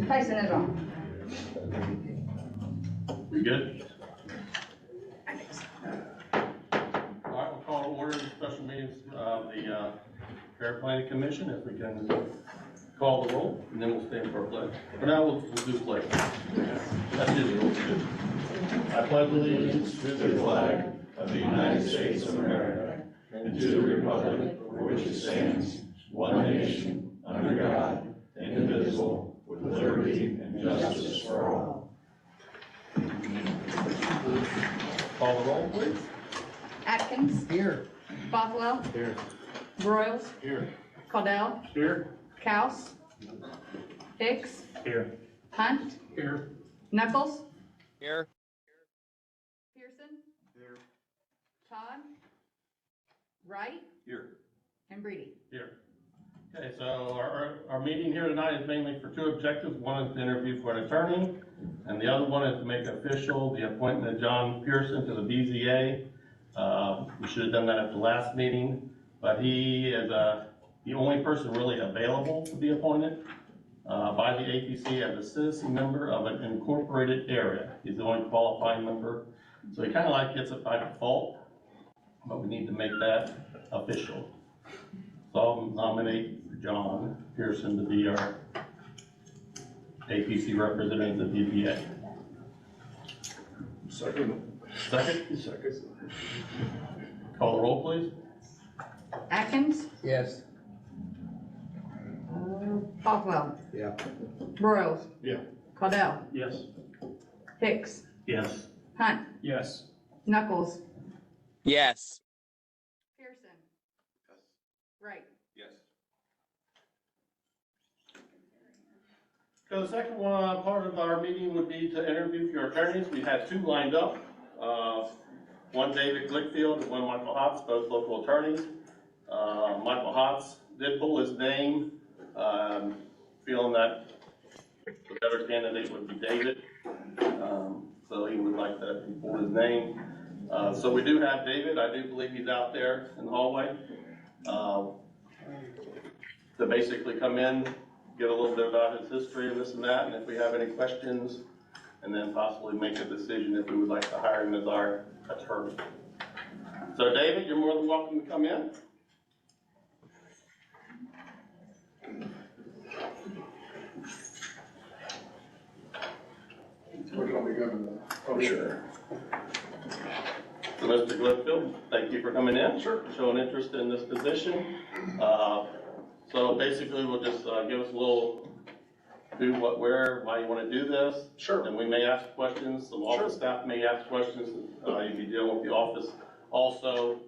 Tyson is on. We good? All right, we'll call to order the special meetings of the Fair Planning Commission. If we can call the roll, and then we'll stand for a pledge. For now, we'll do pledge. That's it. I pledge allegiance to the flag of the United States of America and to the republic for which it stands, one nation, under God, indivisible, with liberty and justice for all. Call the roll, please. Atkins. Here. Bothwell. Here. Broyles. Here. Caudell. Here. Couse. Hicks. Here. Hunt. Here. Knuckles. Here. Pearson. Here. Todd. Wright. Here. And Breedy. Here. Okay, so our meeting here tonight is mainly for two objectives. One is to interview for an attorney, and the other one is to make official the appointment of John Pearson to the BZA. We should have done that at the last meeting, but he is the only person really available to be appointed by the APC as a citizen member of an incorporated area. He's the only qualifying member, so he kind of like gets it by default, but we need to make that official. So I'll nominate John Pearson to be our APC representative at BZA. Second. Call the roll, please. Atkins. Yes. Bothwell. Yeah. Broyles. Yeah. Caudell. Yes. Hicks. Yes. Hunt. Yes. Knuckles. Yes. Pearson. Wright. Yes. So the second part of our meeting would be to interview your attorneys. We had two lined up. One David Glickfield and one Michael Hotz, both local attorneys. Michael Hotz did pull his name, feeling that the better candidate would be David. So he would like that he pulled his name. So we do have David. I do believe he's out there in the hallway. To basically come in, get a little bit about his history and this and that, and if we have any questions, and then possibly make a decision if we would like to hire him as our attorney. So David, you're more than welcome to come in. We're going to be good. Oh, sure. So Mr. Glickfield, thank you for coming in. Sure. Showing interest in this position. So basically we'll just give us a little who, what, where, why you want to do this. Sure. And we may ask questions, some office staff may ask questions. You'll be dealing with the office also,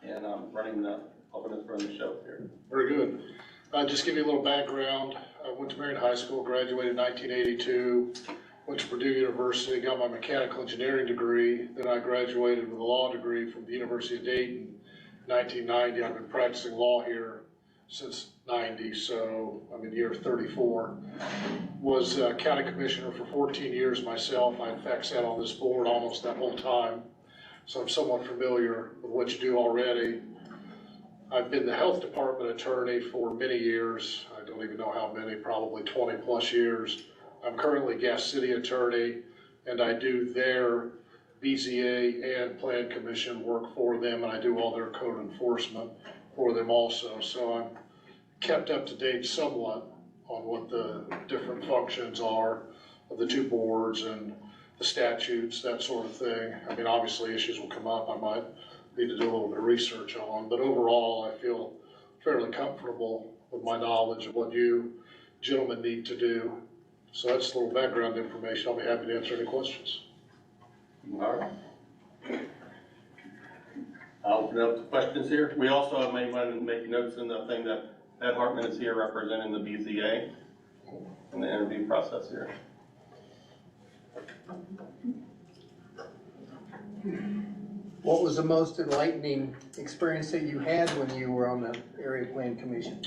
and running the show here. Very good. Just give you a little background. I went to Marion High School, graduated in 1982, went to Purdue University, got my mechanical engineering degree. Then I graduated with a law degree from the University of Dayton in 1990. I've been practicing law here since 90, so I'm in year 34. Was county commissioner for 14 years myself. I in fact sat on this board almost that whole time, so I'm somewhat familiar with what you do already. I've been the health department attorney for many years. I don't even know how many, probably 20 plus years. I'm currently Gas City attorney, and I do their BZA and Plan Commission work for them, and I do all their code enforcement for them also. So I'm kept up to date somewhat on what the different functions are of the two boards and the statutes, that sort of thing. I mean, obviously issues will come up I might need to do a little bit of research on, but overall I feel fairly comfortable with my knowledge of what you gentlemen need to do. So that's a little background information. I'll be happy to answer any questions. All right. I'll open up to questions here. We also may want to make notes in the thing that Ed Hartman is here representing the BZA in the interview process here. What was the most enlightening experience that you had when you were on the Area Plan Commission?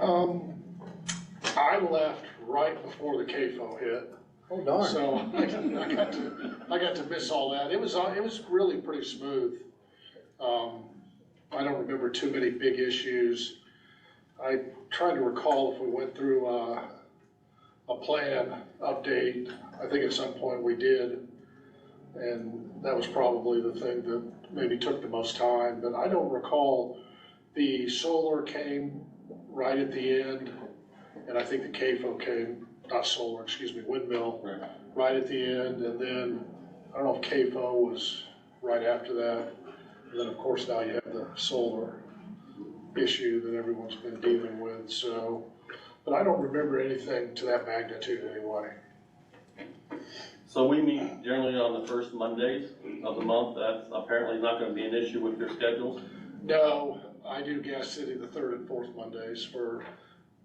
I left right before the CAFO hit. Oh, darn. So I got to miss all that. It was really pretty smooth. I don't remember too many big issues. I tried to recall if we went through a plan update. I think at some point we did, and that was probably the thing that maybe took the most time, but I don't recall. The solar came right at the end, and I think the CAFO came, not solar, excuse me, windmill, right at the end, and then, I don't know if CAFO was right after that. And then, of course, now you have the solar issue that everyone's been dealing with, so, but I don't remember anything to that magnitude anyway. So we meet generally on the first Mondays of the month. That's apparently not gonna be an issue with your schedules? No, I do Gas City the third and fourth Mondays for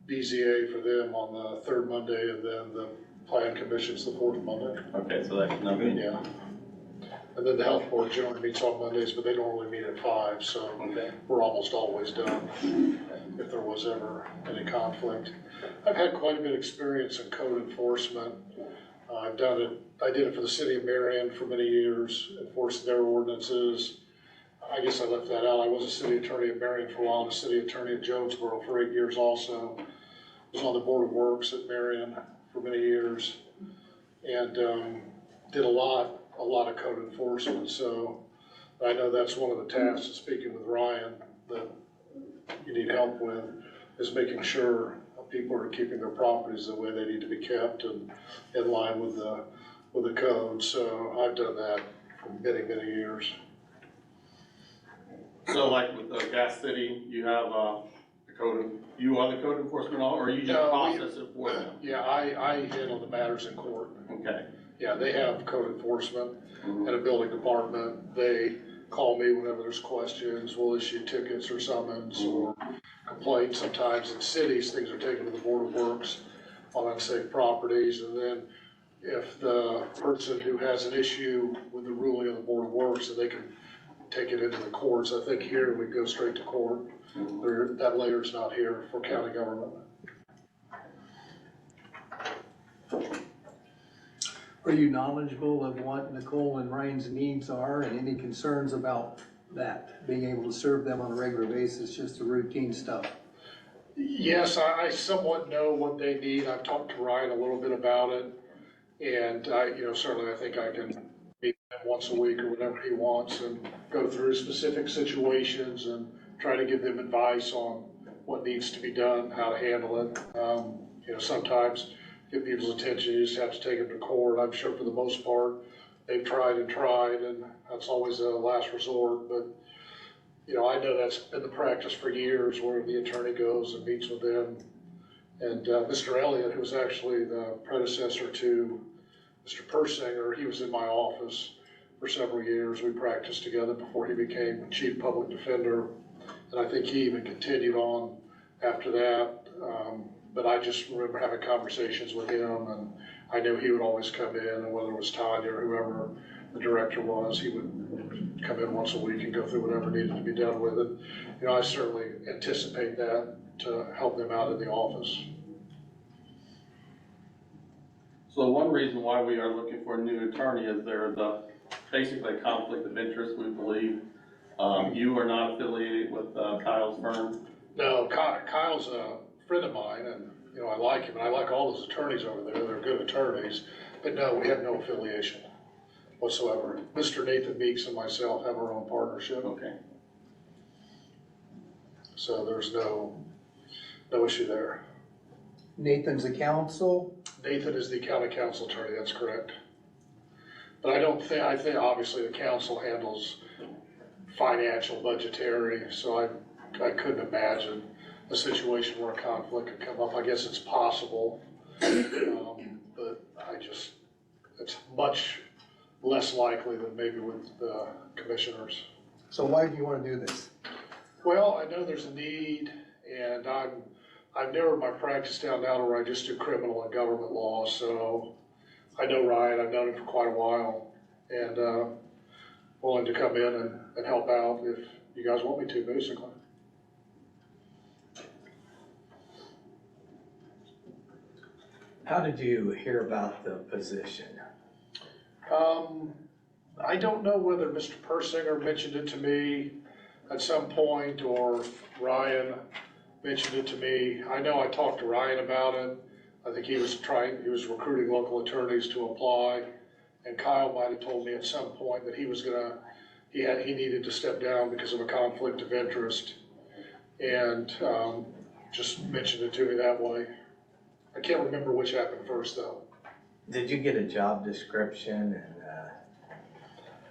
BZA for them on the third Monday, and then the Plan Commission's the fourth Monday. Okay, so that's no good. Yeah. And then the Health Board generally meets on Mondays, but they normally meet at 5, so Okay. we're almost always done if there was ever any conflict. I've had quite a bit of experience in code enforcement. I did it for the city of Marion for many years, enforced their ordinances. I guess I left that out. I was a city attorney in Marion for a while, and a city attorney at Jonesboro for 8 years also. Was on the Board of Works at Marion for many years, and did a lot of code enforcement. So I know that's one of the tasks, speaking with Ryan, that you need help with, is making sure people are keeping their properties the way they need to be kept and in line with the code. So I've done that for many, many years. So like with Gas City, you have you are the code enforcement, or you just No, process it for them? Yeah, I handle the matters in court. Okay. Yeah, they have code enforcement and a building department. They call me whenever there's questions. We'll issue tickets or summons or complaints. Sometimes in cities, things are taken to the Board of Works on unsafe properties. And then if the person who has an issue with the ruling of the Board of Works, then they can take it into the courts. I think here we go straight to court. That layer's not here for county government. Are you knowledgeable of what Nicole and Ryan's needs are and any concerns about that, being able to serve them on a regular basis, just the routine stuff? Yes, I somewhat know what they need. I've talked to Ryan a little bit about it. And certainly I think I can meet him once a week or whatever he wants and go through specific situations and try to give them advice on what needs to be done, how to handle it. Sometimes get people's attention, you just have to take them to court. I'm sure for the most part, they've tried, and that's always a last resort. But, I know that's been the practice for years, where the attorney goes and meets with them. And Mr. Elliott, who was actually the predecessor to Mr. Persinger, he was in my office for several years. We practiced together before he became chief public defender. And I think he even continued on after that. But I just remember having conversations with him, and I knew he would always come in, and whether it was Tanya or whoever the director was, he would come in once a week and go through whatever needed to be done with it. I certainly anticipate that to help them out in the office. So one reason why we are looking for a new attorney is there's basically a conflict of interest, we believe. You are not affiliated with Kyle's firm? No, Kyle's a friend of mine, and I like him, and I like all those attorneys over there. They're good attorneys, but no, we have no affiliation whatsoever. Mr. Nathan Meeks and myself have our own partnership. Okay. So there's no issue there. Nathan's a counsel? Nathan is the county council attorney, that's correct. But I think obviously the council handles financial, budgetary, so I couldn't imagine a situation where a conflict could come up. I guess it's possible, but it's much less likely than maybe with the commissioners. So why do you want to do this? Well, I know there's a need, and I've narrowed my practice down now to where I just do criminal and government law, so I know Ryan, I've known him for quite a while, and willing to come in and help out if you guys want me to, basically. How did you hear about the position? I don't know whether Mr. Persinger mentioned it to me at some point or Ryan mentioned it to me. I know I talked to Ryan about it. I think he was recruiting local attorneys to apply. And Kyle might have told me at some point that he needed to step down because of a conflict of interest. And just mentioned it to me that way. I can't remember which happened first though. Did you get a job description and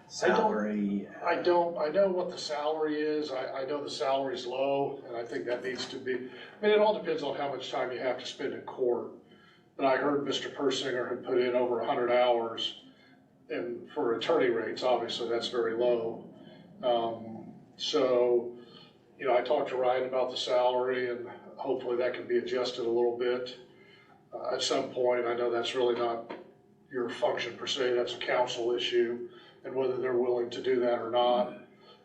salary? I know what the salary is. I know the salary's low, and I think that needs to be, I mean, it all depends on how much time you have to spend in court. But I heard Mr. Persinger had put in over 100 hours, and for attorney rates, obviously, that's very low. So, you know, I talked to Ryan about the salary, and hopefully that can be adjusted a little bit. At some point, I know that's really not your function per se, that's a council issue, and whether they're willing to do that or not.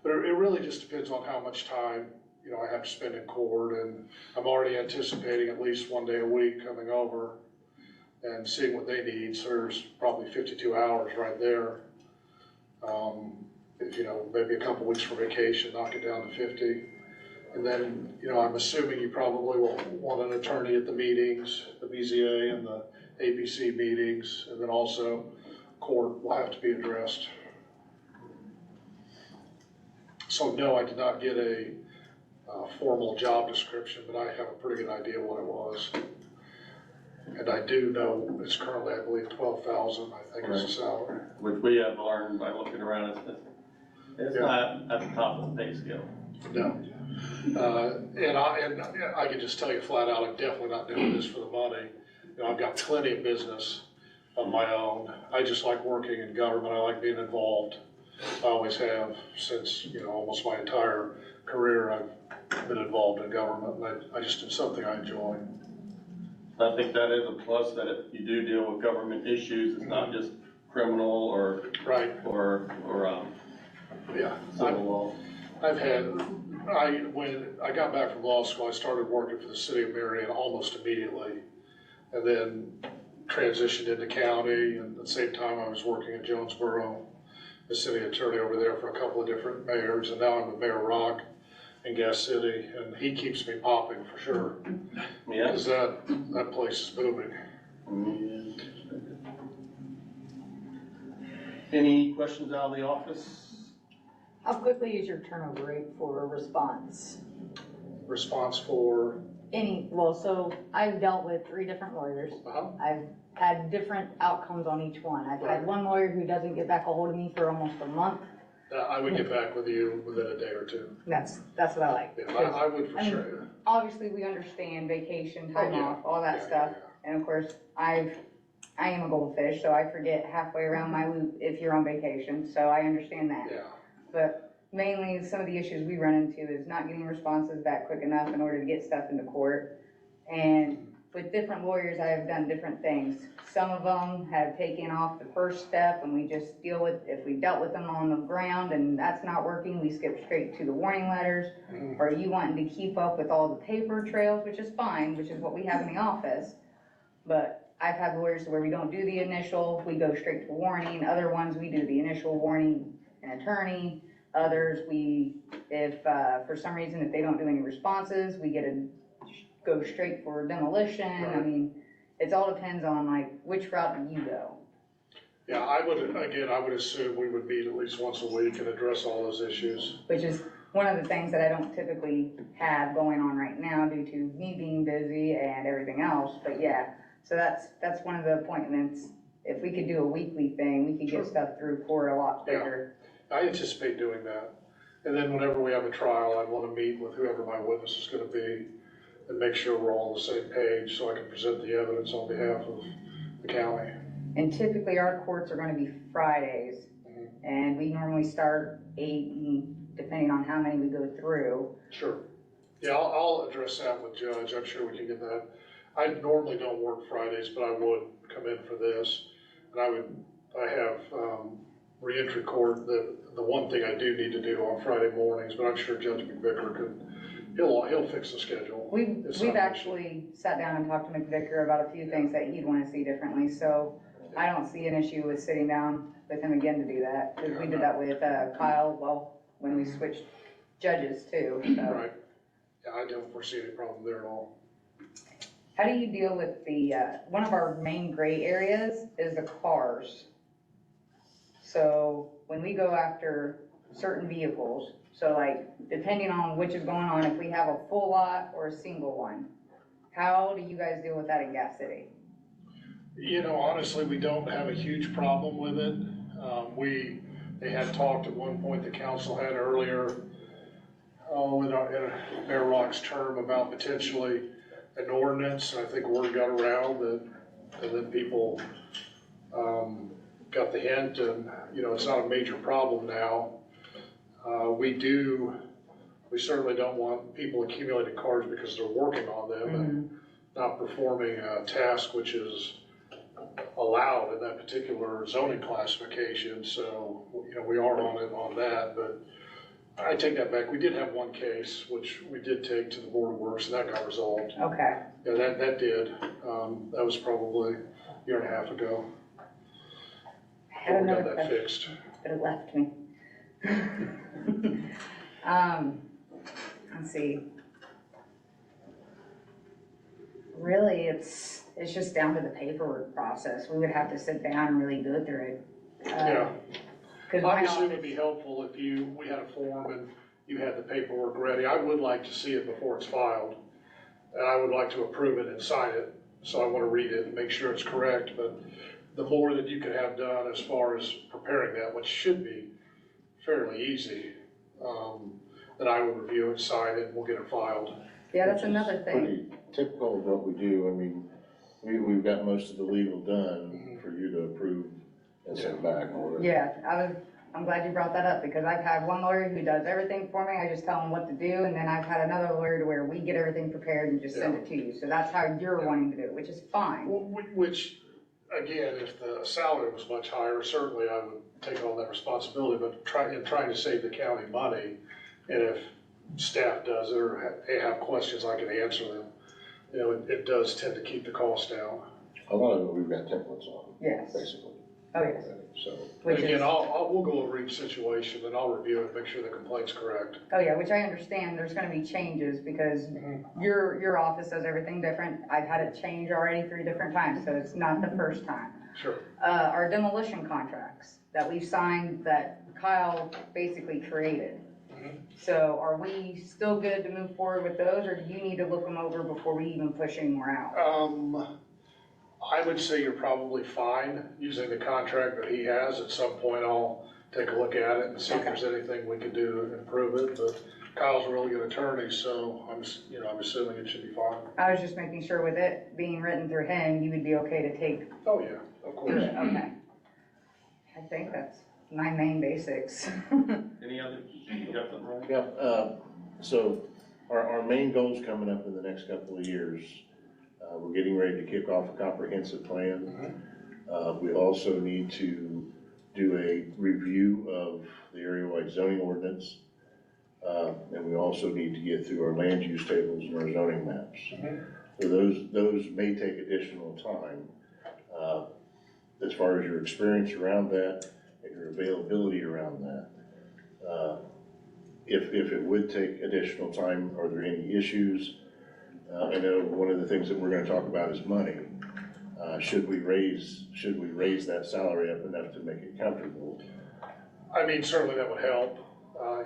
But it really just depends on how much time, you know, I have to spend in court, and I'm already anticipating at least 1 day a week coming over and seeing what they need. So there's probably 52 hours right there. If, you know, maybe a couple weeks for vacation, knock it down to 50. And then, you know, I'm assuming you probably will want an attorney at the meetings, the BZA and the APC meetings, and then also court will have to be addressed. So no, I did not get a formal job description, but I have a pretty good idea what it was. And I do know it's currently, I believe, 12,000, I think is the salary. Which we have learned by looking around, it's not at the top of the pay scale. No. And I can just tell you flat out, I'm definitely not doing this for the money. You know, I've got plenty of business of my own. I just like working in government. I like being involved. I always have since, you know, almost my entire career. I've been involved in government, and I just did something I enjoy. I think that is a plus, that if you do deal with government issues, it's not just criminal or Right. or Yeah. civil law. When I got back from law school, I started working for the city of Marion almost immediately, and then transitioned into county, and at the same time I was working in Jonesboro, the city attorney over there for a couple of different mayors, and now I'm with Mayor Rock in Gas City, and he keeps me popping for sure. Yeah. Because that place is booming. Any questions out of the office? How quickly is your turnover rate for a response? Response for, So I've dealt with 3 different lawyers. I've had different outcomes on each one. I've had one lawyer who doesn't get back a hold of me for almost a month. I would get back with you within a day or two. That's what I like. Yeah, I would for sure. Obviously, we understand vacation, time yeah. off, all that Yeah, stuff. yeah. And of course, I am a goldfish, so I forget halfway around my loop if you're on vacation, so I understand that. Yeah. But mainly, some of the issues we run into is not getting responses back quick enough in order to get stuff into court. And with different lawyers, I have done different things. Some of them have taken off the first step, and we just if we dealt with them on the ground and that's not working, we skip straight to the warning letters. Or you wanting to keep up with all the paper trails, which is fine, which is what we have in the office. But I've had lawyers where we don't do the initial, we go straight to warning. Other ones, we do the initial warning and attorney. Others, if for some reason, if they don't do any responses, we go straight for demolition. Right. I mean, it all depends on like which route do you go. Yeah, I would assume we would meet at least once a week and address all those issues. Which is one of the things that I don't typically have going on right now due to me being busy and everything else. But yeah, so that's one of the appointments. If we could do a weekly thing, we could get stuff through court a lot quicker. Yeah, I anticipate doing that. And then whenever we have a trial, I'd want to meet with whoever my witness is going to be and make sure we're all on the same page so I can present the evidence on behalf of the county. And typically our courts are going to be Fridays, and we normally start 8, depending on how many we go through. Sure. Yeah, I'll address that with Judge. I'm sure we can get that. I normally don't work Fridays, but I would come in for this. And I have reentry court, the one thing I do need to do on Friday mornings, but I'm sure Judge McVicker could, he'll fix the schedule. We've actually sat down and talked to McVicker about a few things that he'd want to see differently, so I don't see an issue with sitting down with him again to do that. Because we did that with Kyle, when we switched judges too, so. Right. I don't foresee any problem there at all. How do you deal with the, one of our main gray areas is the cars. So when we go after certain vehicles, so like depending on which is going on, if we have a full lot or a single one, how do you guys deal with that in Gas City? You know, honestly, we don't have a huge problem with it. They had talked at one point, the council had earlier, in Mayor Rock's term about potentially an ordinance. And I think word got around and then people, got the hint and, you know, it's not a major problem now. We certainly don't want people accumulating cars because they're working on them and not performing a task which is allowed in that particular zoning classification. So, you know, we are on it on that, but I take that back. We did have one case, which we did take to the Board of Works and that got resolved. Okay. Yeah, that did. That was probably a year and a half ago. I had We got another that question, fixed. but it left me. Let's see. Really, it's just down to the paperwork process. We would have to sit down and really go through it. Yeah. 'Cause my Obviously, it would office- be helpful if we had a form and you had the paperwork ready. I would like to see it before it's filed. And I would like to approve it and sign it. So I want to read it and make sure it's correct. But the more that you could have done as far as preparing that, which should be fairly easy, then I would review it, sign it, and we'll get it filed. Yeah, that's another thing. Pretty typical of what we do. I mean, we've got most of the legal done for you to approve and send back already. Yeah, I'm glad you brought that up because I've had one lawyer who does everything for me. I just tell him what to do. And then I've had another lawyer to where we get everything prepared and just send it to you. So that's how you're wanting to do it, which is fine. Which, again, if the salary was much higher, certainly I would take on that responsibility, but trying to save the county money, and if staff does it or they have questions, I can answer them. You know, it does tend to keep the cost down. A lot of it we've got templates on, Yes. basically. Oh, yes. So, Which Again, is, we'll go over each situation and I'll review it, make sure the complaint's correct. oh yeah, which I understand there's gonna be changes because your office does everything different. I've had it change already 3 different times, so it's not the first time. Sure. Our demolition contracts that we've signed that Kyle basically created. So are we still good to move forward with those, or do you need to look them over before we even push any more out? I would say you're probably fine using the contract that he has. At some point, I'll take a look at it and see if there's anything we can do to improve it, but Kyle's a really good attorney, so I'm assuming it should be fine. I was just making sure with it being written through him, you would be okay to take Oh, yeah, of through course. it, okay. I think that's my main basics. Any other, you got something, Ryan? yeah, so our main goals coming up in the next couple of years, we're getting ready to kick off a comprehensive plan. We also need to do a review of the area-wide zoning ordinance. And we also need to get through our land use tables and our zoning maps. So those may take additional time. As far as your experience around that and your availability around that. If it would take additional time, are there any issues? I know one of the things that we're gonna talk about is money. Should we raise that salary up enough to make it comfortable? I mean, certainly that would help.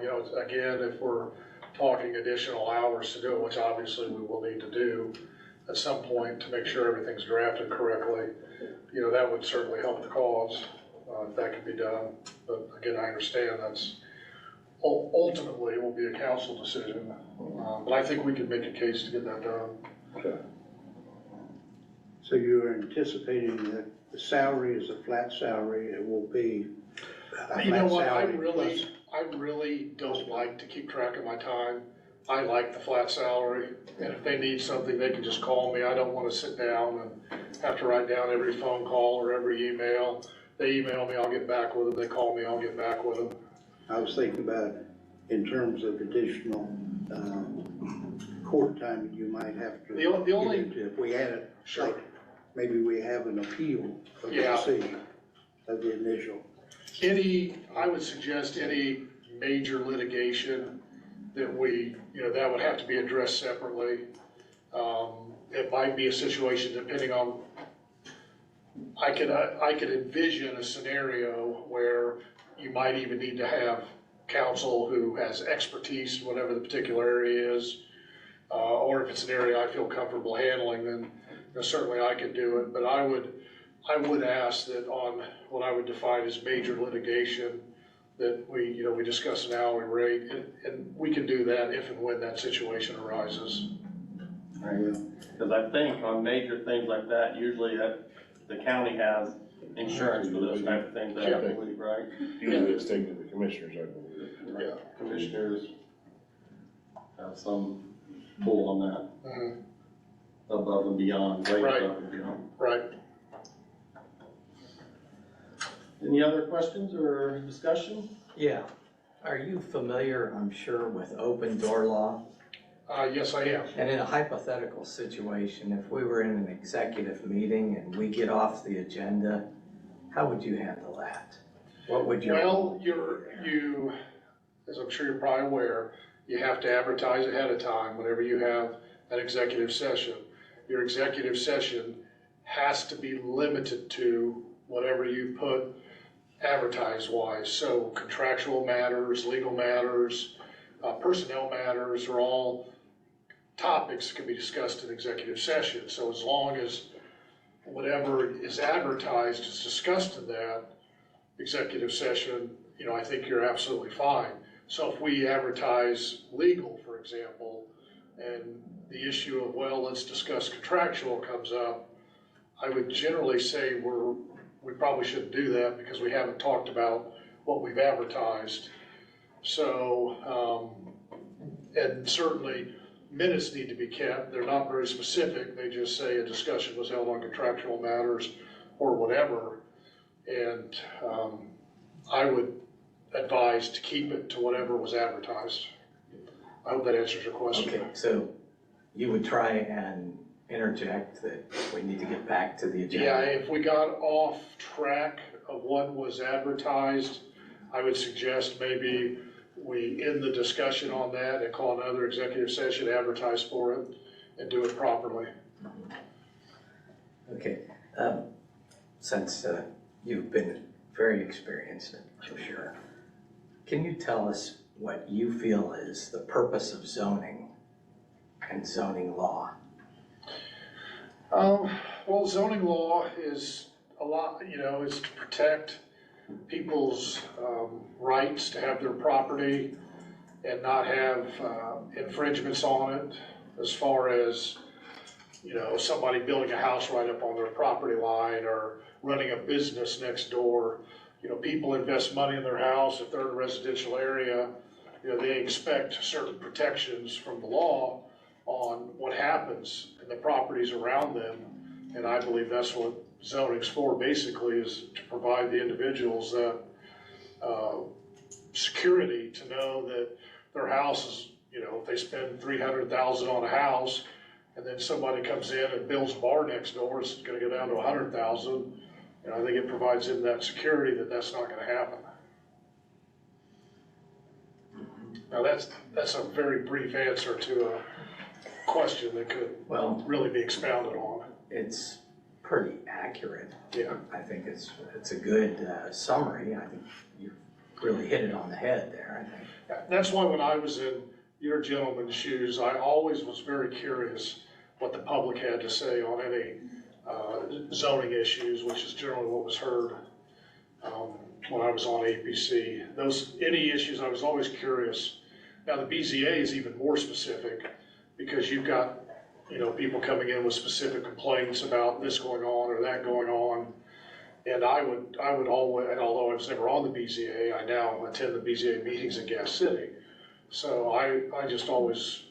You know, again, if we're talking additional hours to do it, which obviously we will need to do at some point to make sure everything's drafted correctly, you know, that would certainly help the cause, if that could be done. But again, I understand that's ultimately will be a council decision. But I think we could make a case to get that done. Okay. So you're anticipating that the salary is a flat salary, it will be a You know flat what, I salary really don't like to keep track of my time. I like the flat salary, and if they need something, they can just call me. I don't wanna sit down and have to write down every phone call or every email. They email me, I'll get back with them. They call me, I'll get back with them. I was thinking about in terms of additional, court time you might have to. The only- get into. If we had it, Sure. like, maybe we have an appeal of the Yeah. decision of the initial. I would suggest any major litigation, that we, that would have to be addressed separately. It might be a situation depending on, I could envision a scenario where you might even need to have counsel who has expertise in whatever the particular area is. Or if it's an area I feel comfortable handling, then certainly I could do it. But I would ask that on what I would define as major litigation, that we discuss an hourly rate, and we can do that if and when that situation arises. Because I think on major things like that, usually the county has insurance for those type of things, I believe, right? Usually it's taken to the commissioners, I believe. Yeah. Commissioners have some pull on that, Mhm. above and beyond, way Right. above and beyond. Right. Any other questions or discussion? Yeah. Are you familiar, I'm sure, with open door law? Yes, I am. And in a hypothetical situation, if we were in an executive meeting and we get off the agenda, how would you handle that? What would your? Well, as I'm sure you're probably aware, you have to advertise ahead of time whenever you have an executive session. Your executive session has to be limited to whatever you put advertise-wise. So contractual matters, legal matters, personnel matters are all topics that can be discussed in executive session. So as long as whatever is advertised is discussed in that executive session, I think you're absolutely fine. So if we advertise legal, for example, and the issue of, well, let's discuss contractual comes up, I would generally say we probably shouldn't do that because we haven't talked about what we've advertised. So, and certainly minutes need to be kept. They're not very specific. They just say a discussion was held on contractual matters or whatever. And I would advise to keep it to whatever was advertised. I hope that answers your question. Okay, so you would try and interject that we need to get back to the agenda? Yeah, if we got off track of what was advertised, I would suggest maybe we end the discussion on that and call another executive session, advertise for it, and do it properly. Okay, since you've been very experienced, I'm sure, can you tell us what you feel is the purpose of zoning and zoning law? Well, zoning law is a lot, is to protect people's rights to have their property and not have infringements on it, as far as, somebody building a house right up on their property line or running a business next door. People invest money in their house. If they're in a residential area, they expect certain protections from the law on what happens in the properties around them. And I believe that's what zoning's for, basically, is to provide the individuals that security to know that their house is, if they spend $300,000 on a house and then somebody comes in and builds a bar next door, it's gonna go down to $100,000. And I think it provides them that security that that's not gonna happen. Now that's a very brief answer to a question that could really be expounded on. It's pretty accurate. Yeah. I think it's a good summary. I think you really hit it on the head there, I think. That's why when I was in your gentleman's shoes, I always was very curious what the public had to say on any zoning issues, which is generally what was heard when I was on APC. Any issues, I was always curious. Now the BZA is even more specific because you've got people coming in with specific complaints about this going on or that going on. And I would always, and although I was never on the BZA, I now attend the BZA meetings in Gas City. So I just always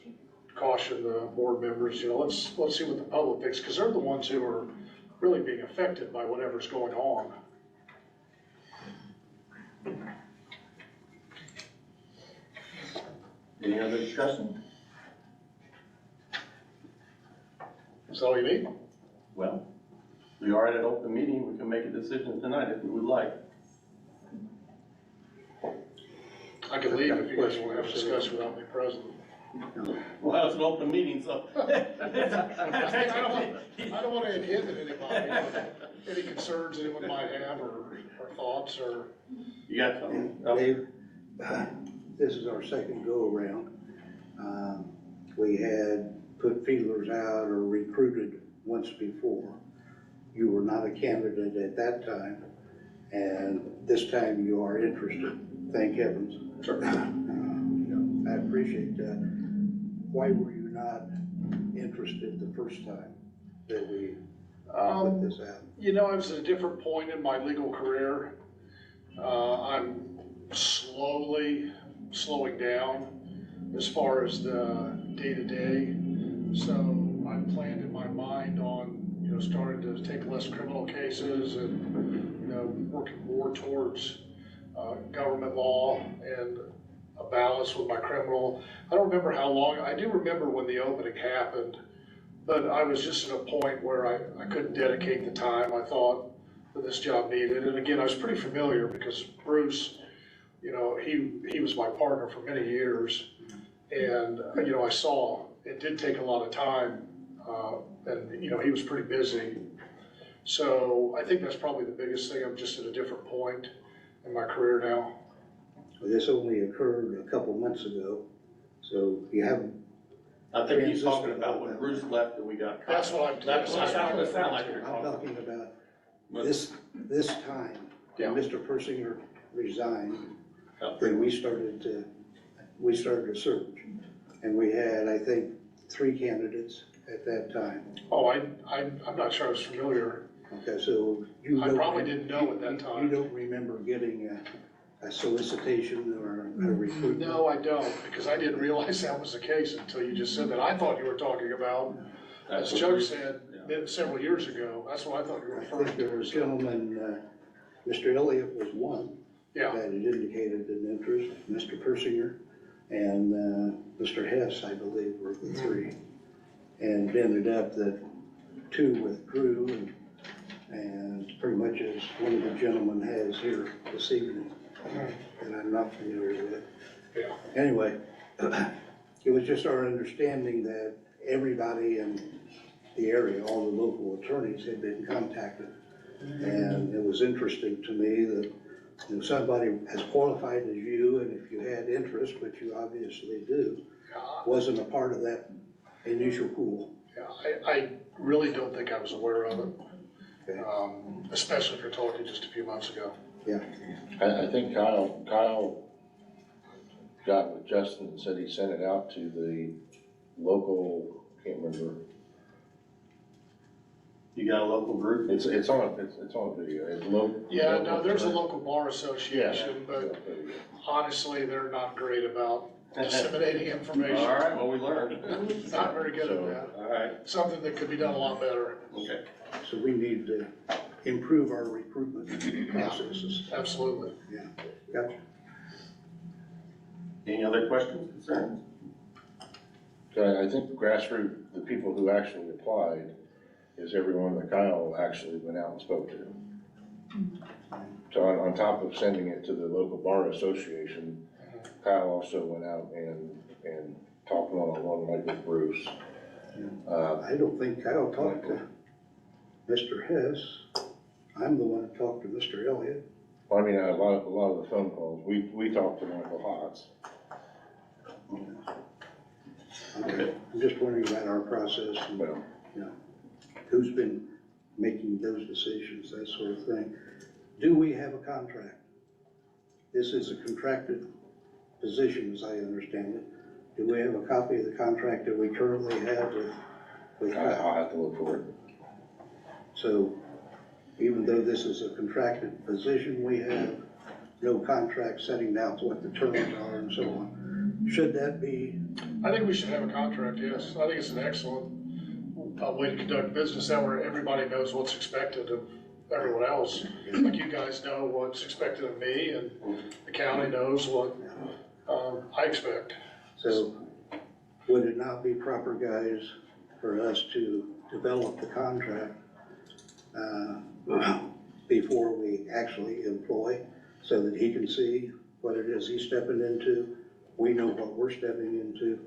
caution the board members, let's see what the public thinks, because they're the ones who are really being affected by whatever's going on. Any other discussion? Is that all you need? Well, we are at an open meeting, we can make a decision tonight if we would like. I could leave if you guys want to have a discussion without me present. Well, it's an open meeting, so. I don't want to inhibit anybody, any concerns anyone might have or thoughts or. You got something? Dave, this is our second go-around. We had put feelers out or recruited once before. You were not a candidate at that time, and this time you are interested, thank heavens. I appreciate that. Why were you not interested the first time that we put this out? You know, I was at a different point in my legal career. I'm slowly slowing down as far as the day-to-day. So I planned in my mind on, starting to take less criminal cases and, working more towards government law and a balance with my criminal. I don't remember how long, I do remember when the opening happened, but I was just at a point where I couldn't dedicate the time I thought that this job needed. And again, I was pretty familiar because Bruce, he was my partner for many years. And, I saw it did take a lot of time, and, he was pretty busy. So I think that's probably the biggest thing. I'm just at a different point in my career now. Well, this only occurred a couple months ago, so you haven't. I think he's talking about when Bruce left and we got. That's what I'm. That's what it sounded like you're I'm talking. talking about this time, Yeah. when Mr. Persinger resigned, Yeah. then we started to search. And we had, I think, 3 candidates at that time. Oh, I'm not sure I was familiar. Okay, so you I don't. probably didn't know at that time. You don't remember getting a solicitation or a recruitment? No, I don't, because I didn't realize that was the case until you just said that. I thought you were talking about, as Chuck said, several years ago. That's what I thought you were I referring think there to. was a gentleman, Mr. Elliott was one. Yeah. That had indicated an interest, Mr. Persinger and Mr. Hess, I believe, were the 3. And it ended up that 2 withdrew and pretty much as one of the gentlemen has here this evening, and I'm not familiar with. Yeah. Anyway, it was just our understanding that everybody in the area, all the local attorneys had been contacted. And it was interesting to me that somebody as qualified as you, and if you had interest, which you obviously do, wasn't a part of that initial pool. Yeah, I really don't think I was aware of it, Okay. especially if you're talking just a few months ago. Yeah. I think Kyle got with Justin and said he sent it out to the local, can't remember. You got a local group? It's on video. It's local. Yeah, no, there's a local bar association, but Yeah. honestly, they're not great about disseminating information. All right, well, we learned. Not very good at So, that. All right, Something that could be done a lot better. okay. So we need to improve our recruitment processes. Absolutely. Yeah, gotcha. Any other questions, concerns? So I think grassroots, the people who actually applied, is everyone that Kyle actually went out and spoke to. So on top of sending it to the local bar association, Kyle also went out and talked one-on-one like with Bruce. I don't think Kyle talked to Mr. Hess. I'm the one that talked to Mr. Elliott. Well, I mean, a lot of the phone calls, we talked to Michael Hotz. Okay. I'm just wondering about our process and, Well, who's been making those decisions, that sort of thing. Do we have a contract? This is a contracted position, as I understand it. Do we have a copy of the contract that we currently have with Kyle? I'll have to look for it. So even though this is a contracted position, we have no contract setting out what the terms are and so on. Should that be? I think we should have a contract, yes. I think it's an excellent way to conduct business, that where everybody knows what's expected of everyone else. Like you guys know what's expected of me, and the county knows what I expect. So would it not be proper, guys, for us to develop the contract before we actually employ, so that he can see what it is he's stepping into. We know what we're stepping into.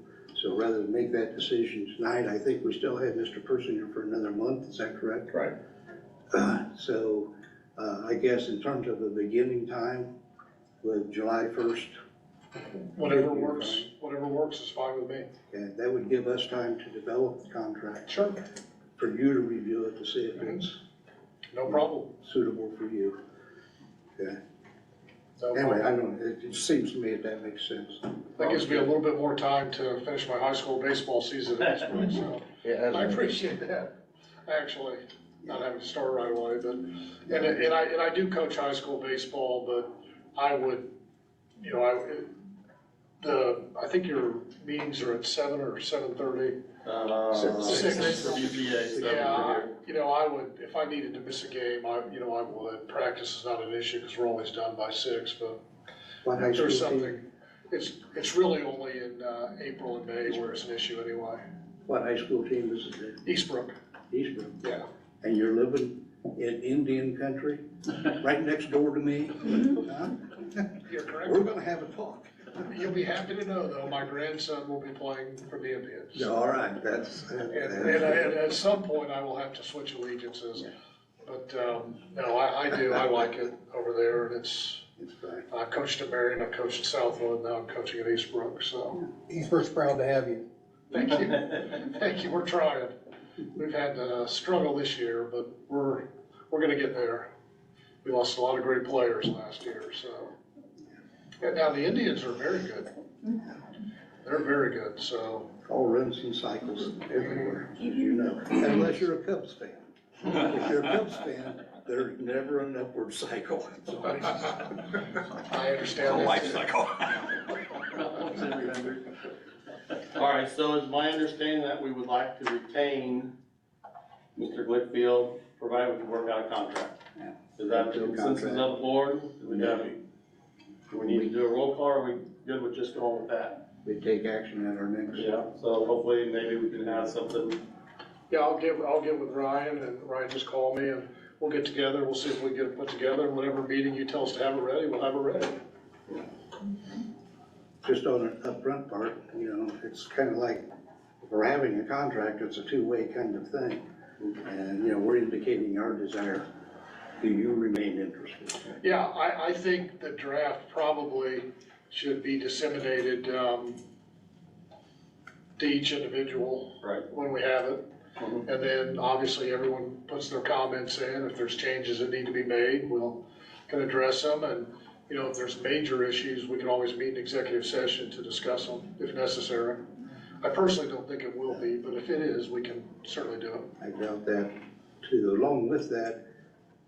So rather than make that decision tonight, I think we still have Mr. Person here for another month, is that correct? Right. So I guess in terms of the beginning time, with July 1st, Whatever works is fine with me. and that would give us time to develop the contract, Sure. for you to review it to see if it's No problem. suitable for you. Okay. No Anyway, problem. I don't, it seems to me that makes sense. That gives me a little bit more time to finish my high school baseball season at this point, so Yeah, I appreciate that, actually, not having to start right away, but, and I do coach high school baseball, but I would, you know, I think your meetings are at 7 or 7:30. Six for BZA, seven for Yeah, here. you know, I would, if I needed to miss a game, I would. Practice is not an issue, because we're always done by 6, but What high if there's school team, something, it's really only in, April and May where it's an issue anyway. what high school team is it? Eastbrook, Eastbrook. yeah. And you're living in Indian country, right next door to me? Huh? You're correct. We're gonna have a talk. You'll be happy to know, though, my grandson will be playing for the Indians. Yeah, all right, that's. And at some point, I will have to switch allegiances. But, no, I do, I like it over there, and It's fine. I've coached at Marion, I've coached at Southwood, now I'm coaching at Eastbrook, so. Eastbrook's proud to have you. Thank you, thank you, we're trying. We've had a struggle this year, but we're gonna get there. We lost a lot of great players last year, so. And now the Indians are very good. They're very good, so. All runs and cycles everywhere, as you know, unless you're a Cubs fan. If you're a Cubs fan, there's never an upward cycle. I understand that. All right, so it's my understanding that we would like to retain Mr. Glickfield, provided we can work out a contract. Yeah. Is that the consensus of the board? Do we need to do a roll call, or are we good with just going with that? We take action at our next. Yeah, so hopefully maybe we can have something. Yeah, I'll get with Ryan, and Ryan just call me, and we'll get together, we'll see if we can get it put together, and whatever meeting you tell us to have it ready, we'll have it ready. Just on an upfront part, you know, it's kind of like, if we're having a contract, it's a two-way kind of thing. And, you know, we're indicating our desire. Do you remain interested? Yeah, I think the draft probably should be disseminated, to each individual. Right. When we have it. And then obviously everyone puts their comments in. If there's changes that need to be made, can address them. And, you know, if there's major issues, we can always meet in executive session to discuss them if necessary. I personally don't think it will be, but if it is, we can certainly do it. I doubt that too. Along with that,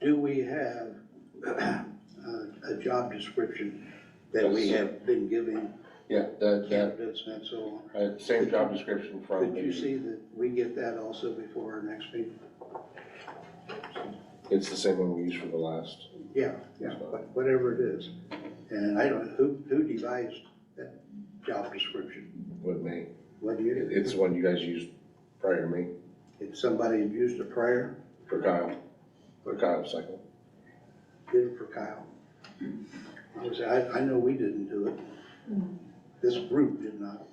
do we have a job description that we have been giving Yeah, that, candidates and so on? same job description from Could you see that we get that also before our next meeting? it's the same one we used for the last. Yeah, whatever it is. And I don't, who devised that job description? With me. What do you? It's the one you guys used prior to me, If somebody had used it prior, for Kyle, second. did it for Kyle. I know we didn't do it. This group did not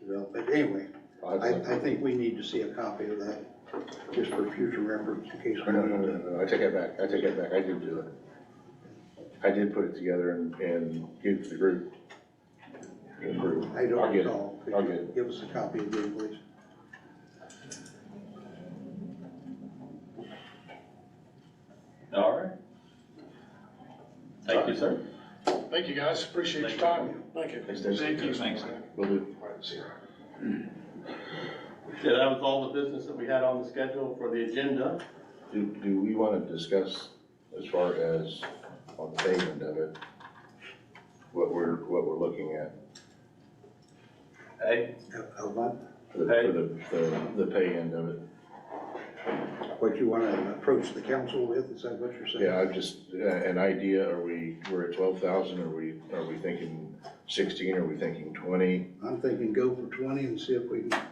develop it. Anyway, I think we need to see a copy of that, just for future reference in case we need to. No, I take it back, I did do it. I did put it together and give it to the group. I don't I'll get it. recall. Could I'll you get it. give us a copy again, please? All right. Thank you, sir. Thank you, guys. Appreciate your time. Thank you. Thanks, Dave. Thanks. Will do. All right, see you. Yeah, that was all the business that we had on the schedule for the agenda. Do we want to discuss as far as on the payment of it, what we're looking at? Hey, What? For the pay end of it? What you want to approach the council with, is that what you're saying? Yeah, I've just, an idea, we're at 12,000, are we thinking 16, are we thinking 20? I'm thinking go for 20 and see if we can.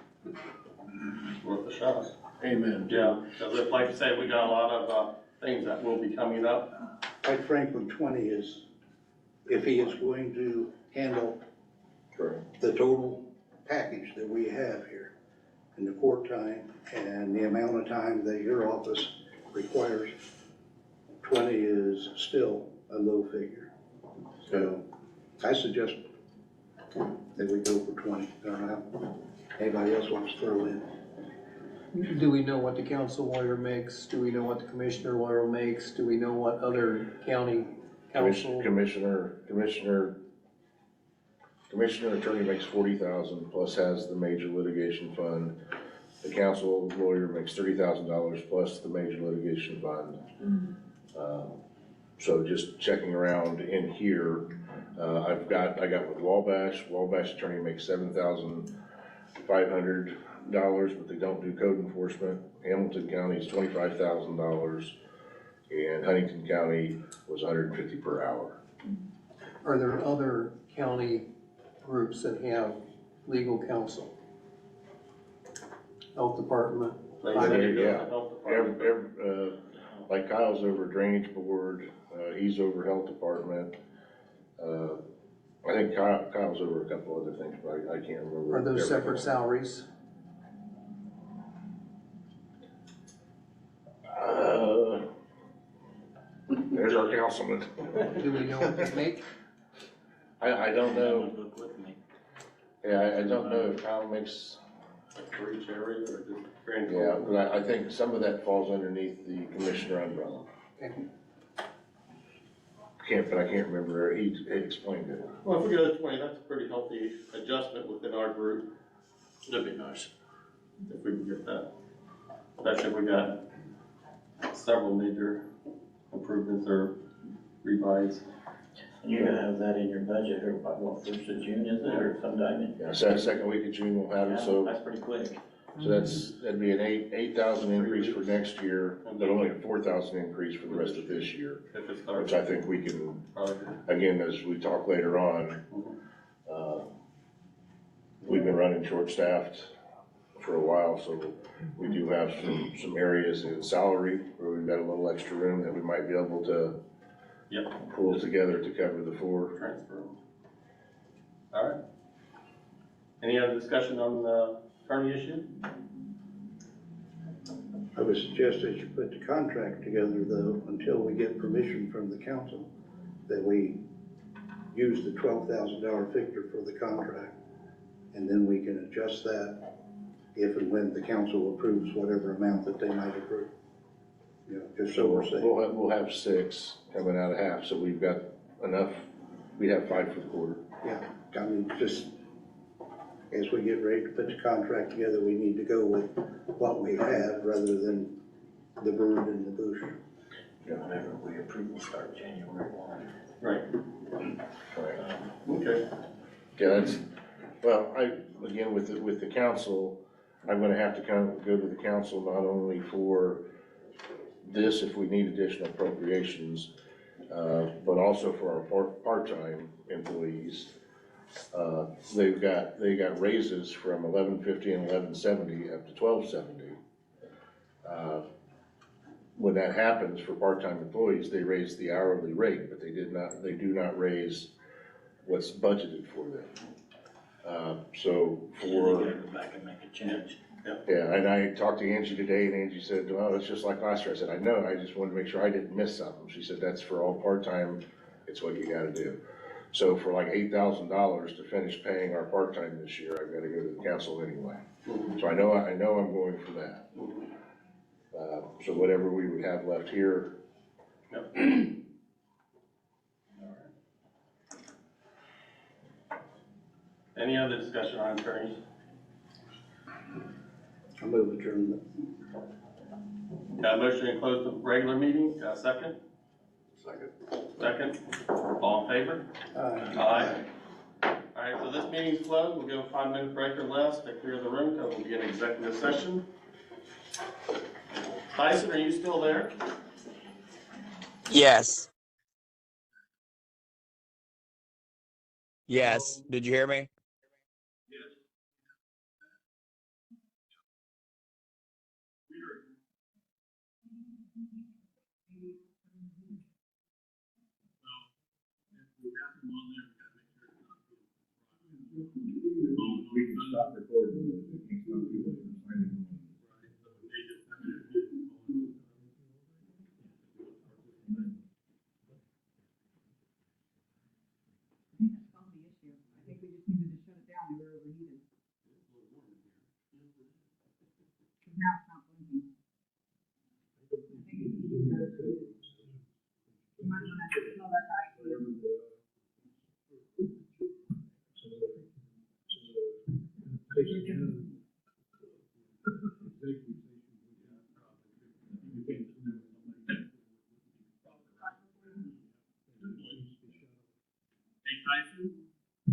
worth a shot. Amen. Yeah, because like I said, we got a lot of things that will be coming up. Quite frankly, 20 is if he is going to handle Correct. the total package that we have here, and the court time, and the amount of time that your office requires, 20 is still a low figure. So I suggest that we go for 20. I don't know if anybody else wants to throw in. Do we know what the council lawyer makes? Do we know what the commissioner lawyer makes? Do we know what other county council? Commissioner attorney makes 40,000 plus has the major litigation fund. The council lawyer makes $30,000 plus the major litigation fund. So just checking around in here, I got with Wabash attorney makes $7,500, but they don't do code enforcement. Hamilton County is $25,000, and Huntington County was $150 per hour. Are there other county groups that have legal counsel? Health department? Yeah, like Kyle's over drainage board, he's over health department. I think Kyle's over a couple other things, but I can't remember. Are those everything. separate salaries? There's our councilman. Do we know what they make? I don't know. Yeah, I don't know if Kyle makes, For each area or just grand yeah, total? but I think some of that falls underneath the commissioner umbrella. Okay. But I can't remember, he explained it. Well, if we go to 20, that's a pretty healthy adjustment within our group. That'd be nice if we can get that. Especially if we got several major improvements or revised. And you're gonna have that in your budget, or what, first of June, is it, or sometime in? Yeah, so second week of June we'll have it, so. That's pretty quick. So that'd be an 8,000 increase for next year, but only a 4,000 increase for the rest of this year, If it starts. which I think we can, Probably. again, as we talk later on, we've been running short-staffed for a while, so we do have some areas in salary where we've got a little extra room that we might be able to Yep. pull together to cover the four. Transfer. All right. Any other discussion on the attorney issue? I would suggest that you put the contract together though, until we get permission from the council, that we use the $12,000 figure for the contract. And then we can adjust that if and when the council approves whatever amount that they might approve. You know, just so we're safe. We'll have 6 coming out of half, so we've got enough, we have 5 for the quarter. Yeah, I mean, just as we get ready to put the contract together, we need to go with what we have rather than the bird in the bush. Whatever we approve will start January 1. Right. Okay. Yeah, that's, well, again, with the council, I'm gonna have to kind of go to the council not only for this, if we need additional appropriations, but also for our part-time employees. They got raises from 1150 and 1170 up to 1270. When that happens for part-time employees, they raise the hourly rate, but they do not raise what's budgeted for them. So for. You gotta go back and make a change. Yeah, and I talked to Angie today, and Angie said, well, it's just like last year. I said, I know, I just wanted to make sure I didn't miss something. She said, that's for all part-time, it's what you gotta do. So for like $8,000 to finish paying our part-time this year, I've gotta go to the council anyway. So I know I'm going for that. So whatever we would have left here. Yep. Any other discussion on attorneys? I move adjournment. Got a motion to close the regular meeting, got a second? Second, all in favor? Aye. All right, so this meeting's closed, we'll give a 5-minute break or less to clear the room, because we'll be in executive session. Tyson, are you still there? Yes. Yes. Did you hear me? We can stop recording. We can stop people from signing.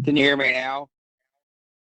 Can you hear me now?